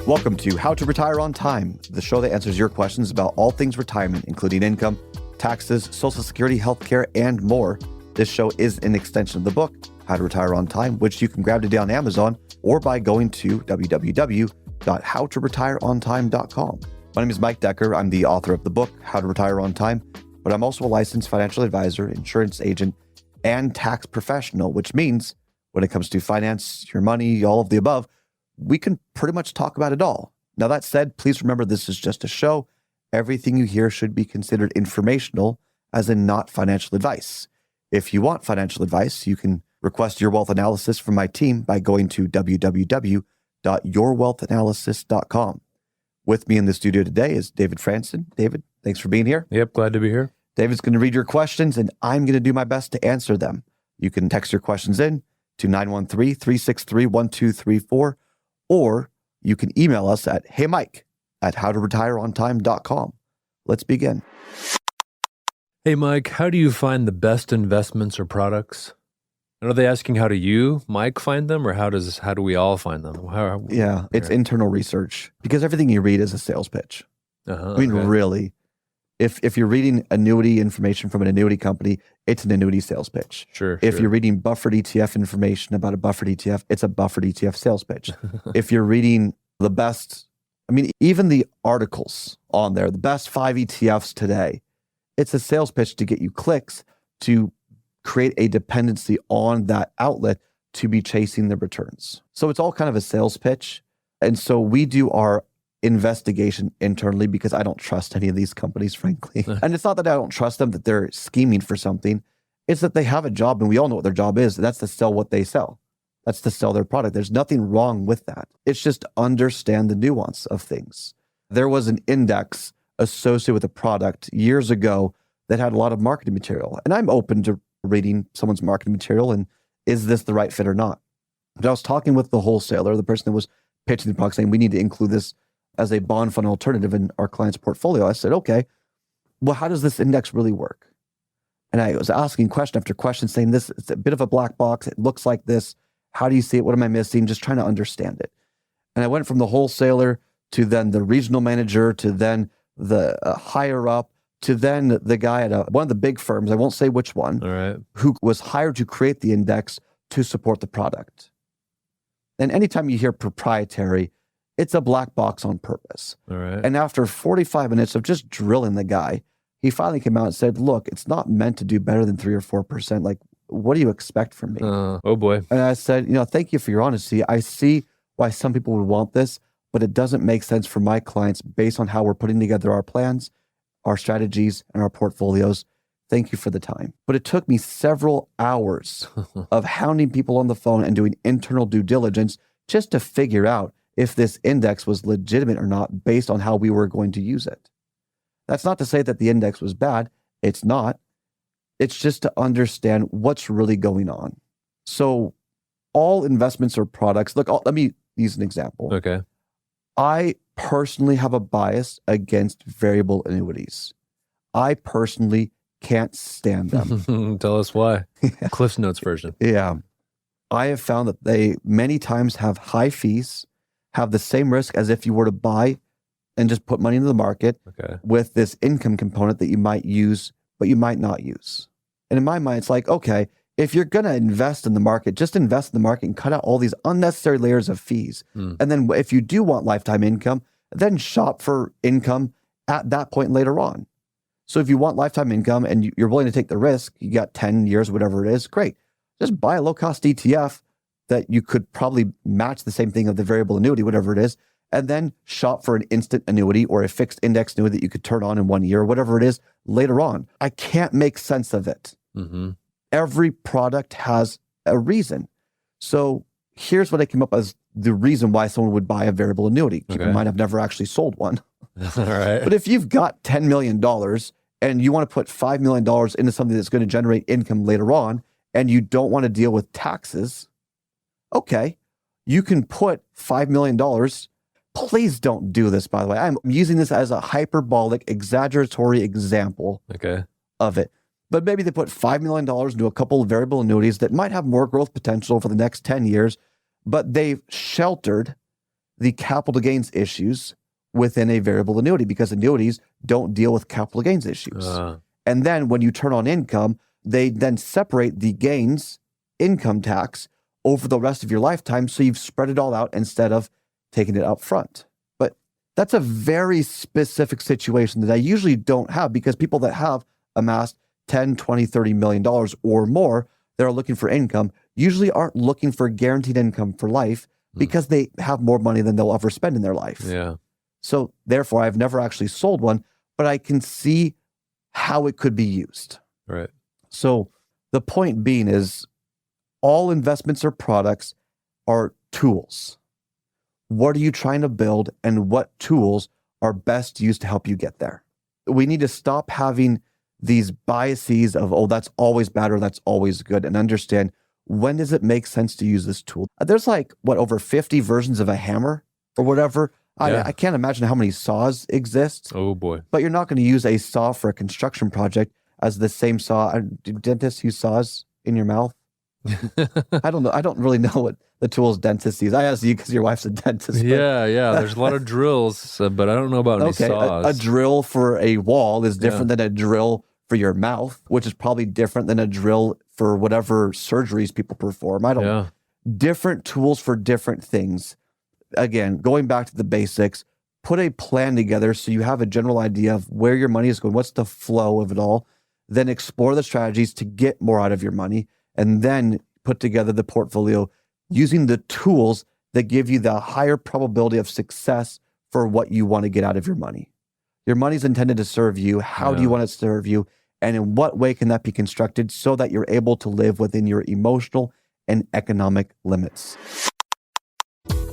Welcome to How to Retire on Time, the show that answers your questions about all things retirement, including income, taxes, Social Security, healthcare, and more. This show is an extension of the book, How to Retire on Time, which you can grab today on Amazon or by going to www.howtoretireontime.com. My name is Mike Decker. I'm the author of the book, How to Retire on Time, but I'm also a licensed financial advisor, insurance agent, and tax professional, which means when it comes to finance, your money, all of the above, we can pretty much talk about it all. Now, that said, please remember this is just a show. Everything you hear should be considered informational, as in not financial advice. If you want financial advice, you can request your wealth analysis from my team by going to www.yourwealthanalysis.com. With me in the studio today is David Franson. David, thanks for being here. Yep, glad to be here. David's going to read your questions, and I'm going to do my best to answer them. You can text your questions in to 913-363-1234, or you can email us at heymike@howtoretireontime.com. Let's begin. Hey, Mike, how do you find the best investments or products? And are they asking how do you, Mike, find them, or how do we all find them? It's internal research, because everything you read is a sales pitch. Really, if you're reading annuity information from an annuity company, it's an annuity sales pitch. If you're reading Buffett ETF information about a Buffett ETF, it's a Buffett ETF sales pitch. If you're reading the best, even the articles on there, the best 5 ETFs today, it's a sales pitch to get you clicks to create a dependency on that outlet to be chasing the returns. So it's all kind of a sales pitch. And so we do our investigation internally because I don't trust any of these companies, frankly. And it's not that I don't trust them, that they're scheming for something. It's that they have a job, and we all know what their job is. That's to sell what they sell. That's to sell their product. There's nothing wrong with that. It's just to understand the nuance of things. There was an index associated with a product years ago that had a lot of marketing material. And I'm open to reading someone's marketing material and is this the right fit or not? But I was talking with the wholesaler, the person that was pitching the product, saying we need to include this as a bond fund alternative in our client's portfolio. I said, okay, well, how does this index really work? And I was asking question after question, saying this, it's a bit of a black box. It looks like this. How do you see it? What am I missing? Just trying to understand it. And I went from the wholesaler to then the regional manager to then the higher up to then the guy at one of the big firms, I won't say which one, who was hired to create the index to support the product. And anytime you hear proprietary, it's a black box on purpose. And after 45 minutes of just drilling the guy, he finally came out and said, look, it's not meant to do better than 3 or 4%. Like, what do you expect from me? Oh boy. And I said, thank you for your honesty. I see why some people would want this, but it doesn't make sense for my clients based on how we're putting together our plans, our strategies, and our portfolios. Thank you for the time. But it took me several hours of hounding people on the phone and doing internal due diligence just to figure out if this index was legitimate or not based on how we were going to use it. That's not to say that the index was bad. It's not. It's just to understand what's really going on. So all investments or products, look, let me use an example. Okay. I personally have a bias against variable annuities. I personally can't stand them. Tell us why. Cliff's Notes version. Yeah. I have found that they many times have high fees, have the same risk as if you were to buy and just put money into the market with this income component that you might use, but you might not use. And in my mind, it's like, okay, if you're going to invest in the market, just invest in the market and cut out all these unnecessary layers of fees. And then if you do want lifetime income, then shop for income at that point later on. So if you want lifetime income and you're willing to take the risk, you got 10 years, whatever it is, great. Just buy a low-cost ETF that you could probably match the same thing of the variable annuity, whatever it is, and then shop for an instant annuity or a fixed index annuity that you could turn on in 1 year, whatever it is, later on. I can't make sense of it. Every product has a reason. So here's what I came up as the reason why someone would buy a variable annuity. Keep in mind, I've never actually sold one. But if you've got $10 million and you want to put $5 million into something that's going to generate income later on, and you don't want to deal with taxes, okay, you can put $5 million. Please don't do this, by the way. I'm using this as a hyperbolic, exaggeratory example of it. But maybe they put $5 million into a couple of variable annuities that might have more growth potential for the next 10 years, but they've sheltered the capital gains issues within a variable annuity, because annuities don't deal with capital gains issues. And then when you turn on income, they then separate the gains income tax over the rest of your lifetime. So you've spread it all out instead of taking it up front. But that's a very specific situation that I usually don't have, because people that have amassed 10, 20, $30 million or more that are looking for income usually aren't looking for guaranteed income for life, because they have more money than they'll ever spend in their life. Yeah. So therefore, I've never actually sold one, but I can see how it could be used. Right. So the point being is, all investments or products are tools. What are you trying to build, and what tools are best used to help you get there? We need to stop having these biases of, oh, that's always bad or that's always good, and understand, when does it make sense to use this tool? There's like, over 50 versions of a hammer or whatever. Yeah. I can't imagine how many saws exist. Oh boy. But you're not going to use a saw for a construction project as the same saw. Do dentists use saws in your mouth? I don't know. I don't really know what the tools dentists use. I asked you because your wife's a dentist. Yeah. There's a lot of drills, but I don't know about any saws. A drill for a wall is different than a drill for your mouth, which is probably different than a drill for whatever surgeries people perform. Different tools for different things. Again, going back to the basics, put a plan together so you have a general idea of where your money is going, what's the flow of it all, then explore the strategies to get more out of your money, and then put together the portfolio using the tools that give you the higher probability of success for what you want to get out of your money. Your money's intended to serve you. How do you want it to serve you? And in what way can that be constructed so that you're able to live within your emotional and economic limits?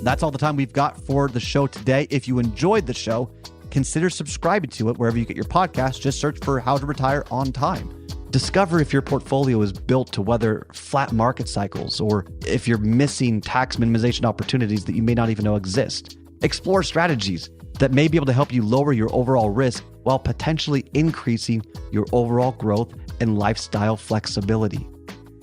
That's all the time we've got for the show today. If you enjoyed the show, consider subscribing to it wherever you get your podcast. Just search for How to Retire on Time. Discover if your portfolio is built to weather flat market cycles, or if you're missing tax minimization opportunities that you may not even know exist. Explore strategies that may be able to help you lower your overall risk while potentially increasing your overall growth and lifestyle flexibility.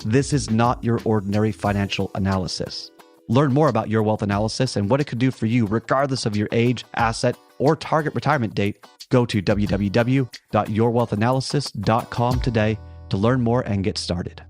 This is not your ordinary financial analysis. Learn more about Your Wealth Analysis and what it could do for you, regardless of your age, asset, or target retirement date. Go to www.yourwealthanalysis.com today to learn more and get started.